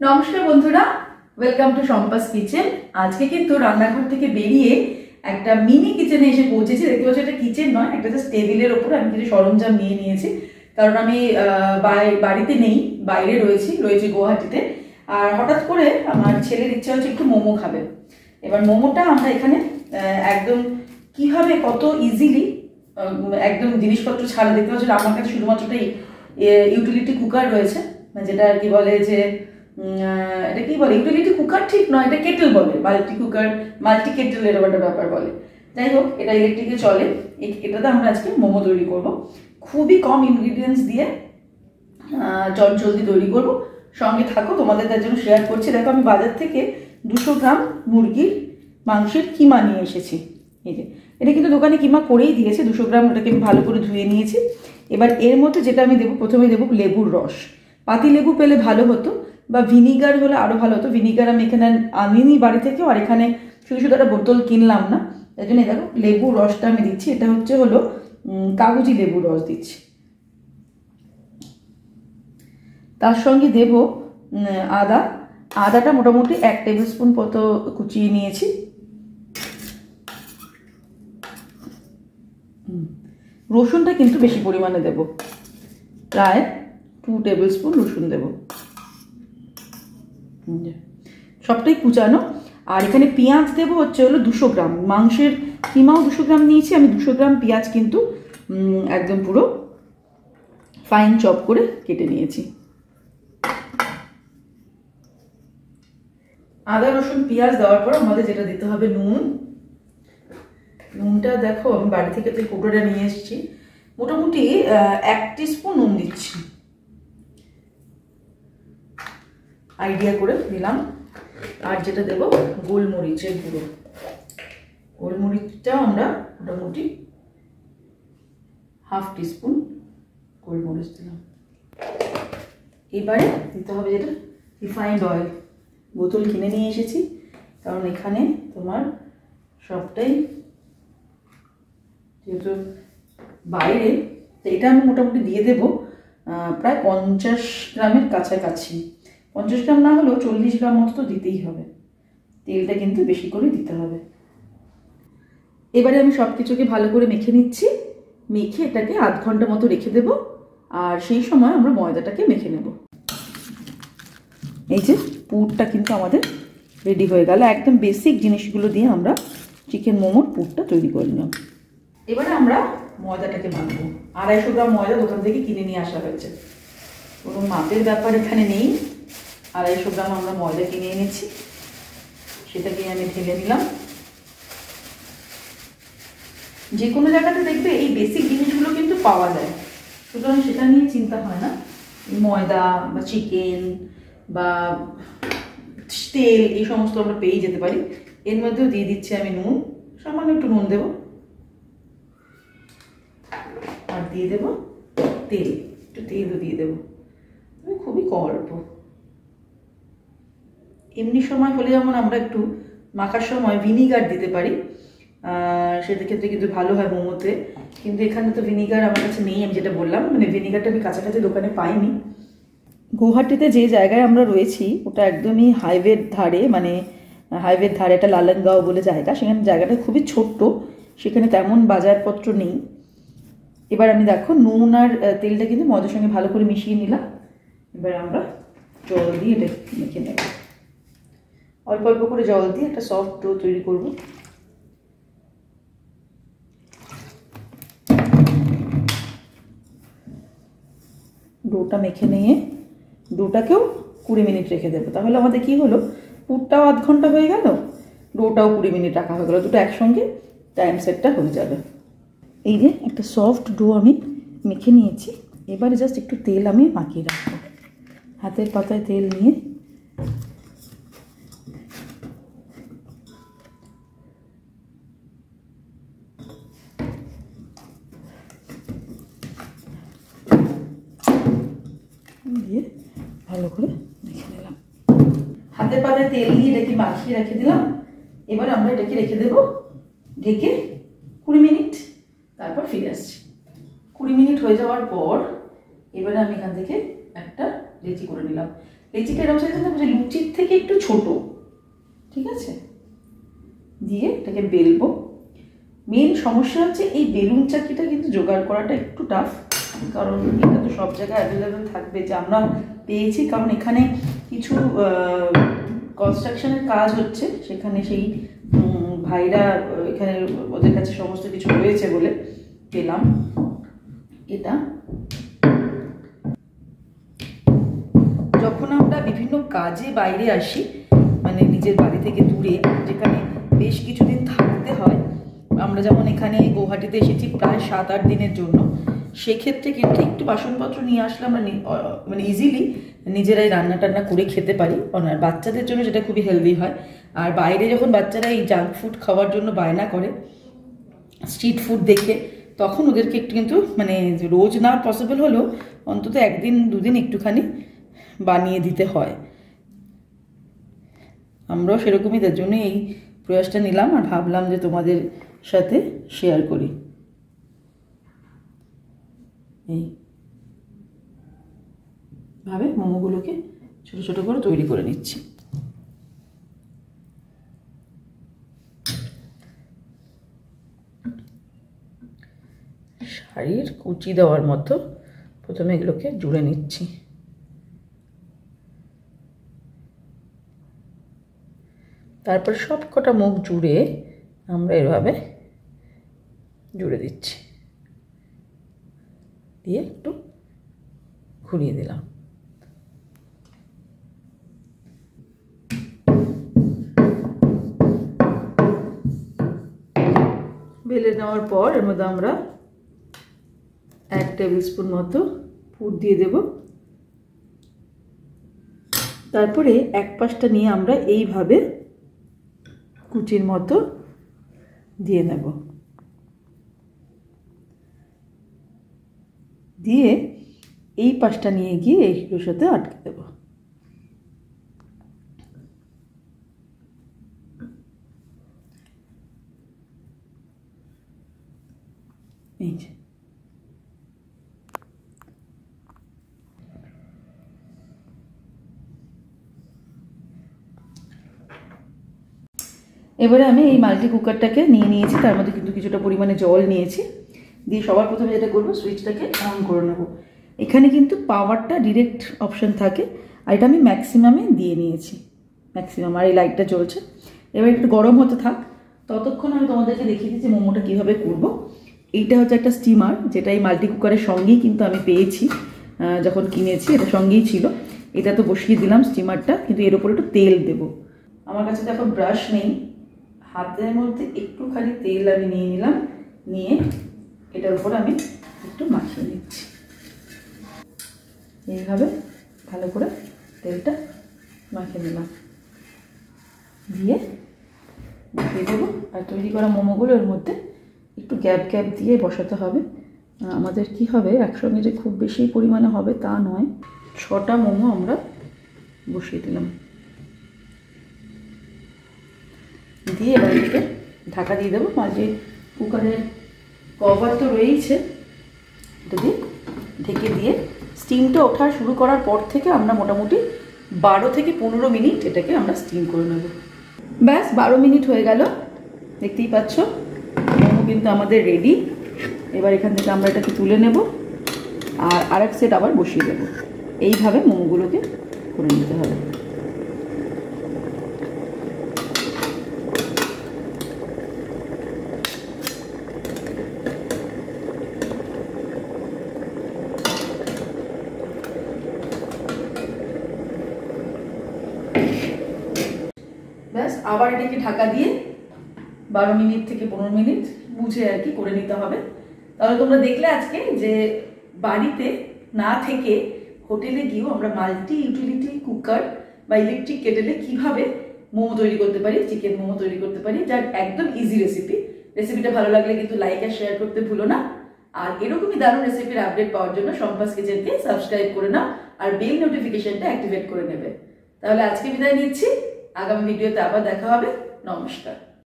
নমস্কার বন্ধুরা, welcome to সম্পাস kitchen. আজকে কিন্তু রান্নাঘর থেকে বেরিয়ে একটা মিনি কিচেনে এসে পৌঁছেছি। দেখতে পাচ্ছি এটা কিচেন নয়, একটা জাস্ট টেবিলের ওপর আমি কিছু সরঞ্জাম নিয়ে নিয়েছি, কারণ আমি বাড়িতে নেই, বাইরে রয়েছি গুয়াহাটিতে। আর হঠাৎ করে আমার ছেলের ইচ্ছা হচ্ছে একটু মোমো খাবে। এবার মোমোটা আমরা এখানে একদম কিভাবে কত ইজিলি একদম জিনিসপত্র ছাড়া, দেখতে পাচ্ছি আমার কাছে শুধুমাত্র ইউটিলিটি কুকার রয়েছে, যেটা আর কি বলে যে এটা কি বলে, ইউটিলিটি কুকার ঠিক নয়, এটা কেটেল বলে, মাল্টি কেটেল এরকম একটা ব্যাপার বলে। যাই হোক, এটা ইলেকট্রিকে চলে। এটাতে আমরা আজকে মোমো তৈরি করব, খুবই কম ইনগ্রিডিয়েন্টস দিয়ে জলদি তৈরি করব। সঙ্গে থাকো, তোমাদের তার জন্য শেয়ার করছি। দেখো, আমি বাজার থেকে 200 গ্রাম মুরগির মাংসের কিমা নিয়ে এসেছি। এই যে এটা কিন্তু দোকানে কিমা করেই দিয়েছে। 200 গ্রাম ওটাকে আমি ভালো করে ধুয়ে নিয়েছি। এবার এর মধ্যে যেটা আমি দেবো, প্রথমে দেবো লেবুর রস। পাতি লেবু পেলে ভালো হতো, বা ভিনিগার হলে আরও ভালো হতো। ভিনিগার আমি এখানে আনিনি বাড়ি থেকেও, আর এখানে শুধু একটা বোতল কিনলাম না, তাই জন্য দেখো লেবুর রসটা আমি দিচ্ছি। এটা হলো কাগজি লেবুর রস দিচ্ছি। তার সঙ্গে দেব আদাটা মোটামুটি 1 টেবিল স্পুন মতো কুচিয়ে নিয়েছি। রসুনটা কিন্তু বেশি পরিমাণে দেব, প্রায় 2 টেবিল স্পুন রসুন দেব, সবটাই কুচানো। আর এখানে পেঁয়াজ দেবো হলো 200 গ্রাম। মাংসের কিমাও 200 গ্রাম নিয়েছি আমি। 200 গ্রাম পেঁয়াজ কিন্তু একদম পুরো ফাইন চপ করে কেটে নিয়েছি। আদা রসুন পেঁয়াজ দেওয়ার পর আমাদের যেটা দিতে হবে নুনটা দেখো আমি বাড়ি থেকে তো কৌটোটা নিয়ে এসেছি, মোটামুটি 1 টিস্পুন নুন দিচ্ছি, আইডিয়া করে দিলাম। আর যেটা দেবো গোলমরিচের গুঁড়ো, গোলমরিচটাও আমরা মোটামুটি 1/2 টিস্পুন গোলমরিচ দিলাম। এবারে দিতে হবে যেটা রিফাইন্ড অয়েল। বোতল কিনে নিয়ে এসেছি, কারণ এখানে তোমার সবটাই যেহেতু বাইরে, তো এটা আমি মোটামুটি দিয়ে দেবো প্রায় 50 গ্রামের কাছাকাছি। 50 গ্রাম না হলেও 40 গ্রাম মতো তো দিতেই হবে। তেলটা কিন্তু বেশি করে দিতে হবে। এবারে আমি সব কিছুকে ভালো করে মেখে নিচ্ছি। মেখে এটাকে আধ ঘন্টা মতো রেখে দেব, আর সেই সময় আমরা ময়দাটাকে মেখে নেব। এই যে পুরটা কিন্তু আমাদের রেডি হয়ে গেল। একদম বেসিক জিনিসগুলো দিয়ে আমরা চিকেন মোমোর পুরটা তৈরি করে নিলাম। এবারে আমরা ময়দাটাকে মাখবো। 250 গ্রাম ময়দা দোকান থেকে কিনে নিয়ে আসা হয়েছে, কোনো মাপের ব্যাপার এখানে নেই। 250 গ্রাম আমরা ময়দা কিনে এনেছি, সেটাকে আমি ঢেলে নিলাম। যে কোনো জায়গাতে দেখবে এই বেসিক জিনিসগুলো কিন্তু পাওয়া যায়, সুতরাং সেটা নিয়ে চিন্তা হয় না। ময়দা বা চিকেন বা তেল এই সমস্ত আমরা পেয়ে যেতে পারি। এর মধ্যেও দিয়ে দিচ্ছি আমি নুন, সামান্য একটু নুন দেবো, আর দিয়ে দেবো তেল, একটু তেলও দিয়ে দেবো, খুবই অল্প। এমনি সময় হলে যেমন আমরা একটু মাখার সময় ভিনিগার দিতে পারি, সেটার ক্ষেত্রে কিন্তু ভালো হয় মোমোতে, কিন্তু এখানে তো ভিনিগার আমার কাছে নেই। আমি যেটা বললাম, মানে ভিনিগারটা আমি কাছাকাছি দোকানে পাইনি। গুয়াহাটিতে যে জায়গায় আমরা রয়েছি ওটা একদমই হাইওয়ের ধারে, মানে হাইওয়ের ধারে একটা লালনগাঁও বলে জায়গা, সেখানে জায়গাটা খুবই ছোট্ট, সেখানে তেমন বাজারপত্র নেই। এবার আমি দেখো নুন আর তেলটা কিন্তু ময়দার সঙ্গে ভালো করে মিশিয়ে নিলাম। এবার আমরা জল দিয়ে এটা মেখে নেব, অল্প অল্প করে জল দিয়ে একটা সফট ডো তৈরি করব। ডোটা মেখে নিয়ে ডোটাকেও 20 মিনিট রেখে দেবো। তাহলে আমাদের কি হলো, পুরটাও আধ ঘন্টা হয়ে গেল, ডোটাও 20 মিনিট রাখা হয়ে গেল, দুটো একসঙ্গে টাইম সেটটা হয়ে যাবে। এই যে একটা সফট ডো আমি মেখে নিয়েছি। এবারে জাস্ট একটু তেল আমি মাখিয়ে রাখবো, হাতের পাতায় তেল নিয়ে দিয়ে ভালো করে মেখে নিলাম। হাতের পাতায় তেল দিয়ে এটাকে মাখিয়ে রেখে দিলাম। এবার আমরা এটাকে রেখে দেবো ঢেকে 20 মিনিট, তারপর ফিরে আসছি। 20 মিনিট হয়ে যাওয়ার পর এবারে আমি এখান থেকে একটা লেচি করে নিলাম। লেচিটা এরকম সাইজ না, লুচির থেকে একটু ছোট, ঠিক আছে। দিয়ে এটাকে বেলবো। মেন সমস্যা হচ্ছে এই বেলুন চাকিটা কিন্তু জোগাড় করাটা একটু টাফ, কারণ এটা তো সব জায়গায় অ্যাভেলেবেল থাকবে যে আমরা পেয়েছি, কারণ এখানে কিছু কনস্ট্রাকশনের কাজ হচ্ছে, সেখানে সেই ভাইরা এখানে ওদের কাছে সমস্ত কিছু রয়েছে বলে পেলাম এটা। যখন আমরা বিভিন্ন কাজে বাইরে আসি, মানে নিজের বাড়ি থেকে দূরে, যেখানে বেশ কিছুদিন থাকতে হয়, আমরা যেমন এখানে গুয়াহাটিতে এসেছি প্রায় 7-8 দিনের জন্য, সেক্ষেত্রে কিন্তু একটু বাসনপত্র নিয়ে আসলে আমরা মানে ইজিলি নিজেরাই রান্না টান্না করে খেতে পারি। আর বাচ্চাদের জন্য সেটা খুবই হেলদি হয়। আর বাইরে যখন বাচ্চারা এই জাঙ্ক ফুড খাওয়ার জন্য বায়না করে, স্ট্রিট ফুড দেখে, তখন ওদেরকে একটু কিন্তু মানে রোজ না পসিবল হলেও অন্তত 1-2 দিন একটুখানি বানিয়ে দিতে হয়। আমরাও সেরকমই, তার জন্য এই প্রয়াসটা নিলাম আর ভাবলাম যে তোমাদের সাথে শেয়ার করি। এইভাবে মোমোগুলোকে ছোট ছোট করে তৈরি করে নিচ্ছি। শাড়ির কুচি দেওয়ার মতো প্রথমে এগুলোকে জুড়ে নিচ্ছি। তারপর সব কটা মুখ জুড়ে আমরা এভাবে জুড়ে দিচ্ছি, দিয়ে একটু ঘুরিয়ে দিলাম। বেলে নেওয়ার পর এর মধ্যে আমরা 1 টেবিল স্পুন মতো পুর দিয়ে দেব। তারপরে এক পাশটা নিয়ে আমরা এইভাবে কুচির মতো দিয়ে নেব, দিয়ে এই পাশটা নিয়ে গিয়ে এইগুলোর সাথে আটকে দেব। এই যে এবারে আমি এই মাল্টি কুকারটাকে নিয়ে নিয়েছি, তার মধ্যে কিন্তু কিছুটা পরিমাণে জল নিয়েছি, দিয়ে সবার প্রথমে যেটা করবো সুইচটাকে অন করে নেব। এখানে কিন্তু পাওয়ারটা ডিরেক্ট অপশন থাকে, আর এটা আমি ম্যাক্সিমামে দিয়ে নিয়েছি, ম্যাক্সিমাম। আর এই লাইটটা চলছে। এবার একটু গরম হতে থাক, ততক্ষণ আমি তোমাদেরকে দেখিয়ে দিচ্ছি মোমোটা কীভাবে করবো। এইটা হচ্ছে একটা স্টিমার, যেটা এই মাল্টি কুকারের সঙ্গেই কিন্তু আমি পেয়েছি যখন কিনেছি, এটা সঙ্গেই ছিল। এটা তো বসিয়ে দিলাম স্টিমারটা, কিন্তু এর উপরে একটু তেল দেবো। আমার কাছে তো এখন ব্রাশ নেই, হাতের মধ্যে একটুখানি তেল আমি নিয়ে নিলাম, নিয়ে এটার উপর আমি একটু মাখিয়ে নিচ্ছি। এইভাবে ভালো করে তেলটা মাখিয়ে নিলাম, দিয়ে মাখিয়ে দেবো। আর তৈরি করা মোমোগুলো এর মধ্যে একটু গ্যাপ গ্যাপ দিয়ে বসাতে হবে। আমাদের কি হবে, একসঙ্গে যে খুব বেশি পরিমাণে হবে তা নয়। 6টা মোমো আমরা বসিয়ে দিলাম, দিয়ে এবার এটাকে ঢাকা দিয়ে দেবো। মাঝে কুকারের কভার তো রয়েইছে, এটা দিয়ে ঢেকে দিয়ে স্টিমটা ওঠা শুরু করার পর থেকে আমরা মোটামুটি 12 থেকে 15 মিনিট এটাকে আমরা স্টিম করে নেব। ব্যাস 12 মিনিট হয়ে গেল, দেখতেই পাচ্ছ মোমো কিন্তু আমাদের রেডি। এবার এখান থেকে আমরা এটাকে তুলে নেব আর আরেক সেট আবার বসিয়ে দেবো। এইভাবে মোমোগুলোকে করে নিতে হবে। ব্যাস আবার এটাকে ঢাকা দিয়ে 12 মিনিট থেকে 15 মিনিট বুঝে আর কি করে নিতে হবে। তাহলে তোমরা দেখলে আজকে যে বাড়িতে না থেকে হোটেলে গিয়েও আমরা মাল্টি ইউটিলিটি কুকার বা ইলেকট্রিক কেটেলে কিভাবে মোমো তৈরি করতে পারি, চিকেন মোমো তৈরি করতে পারি, যার একদম ইজি রেসিপি। রেসিপিটা ভালো লাগলে কিন্তু লাইক আর শেয়ার করতে ভুলো না। আর এরকমই দারুণ রেসিপির আপডেট পাওয়ার জন্য সম্পাস কিচেনকে সাবস্ক্রাইব করে নাও আর বেল নোটিফিকেশনটা অ্যাক্টিভেট করে নেবে। তাহলে আজকে বিদায় নিচ্ছি, আগামী ভিডিওতে আবার দেখা হবে। নমস্কার।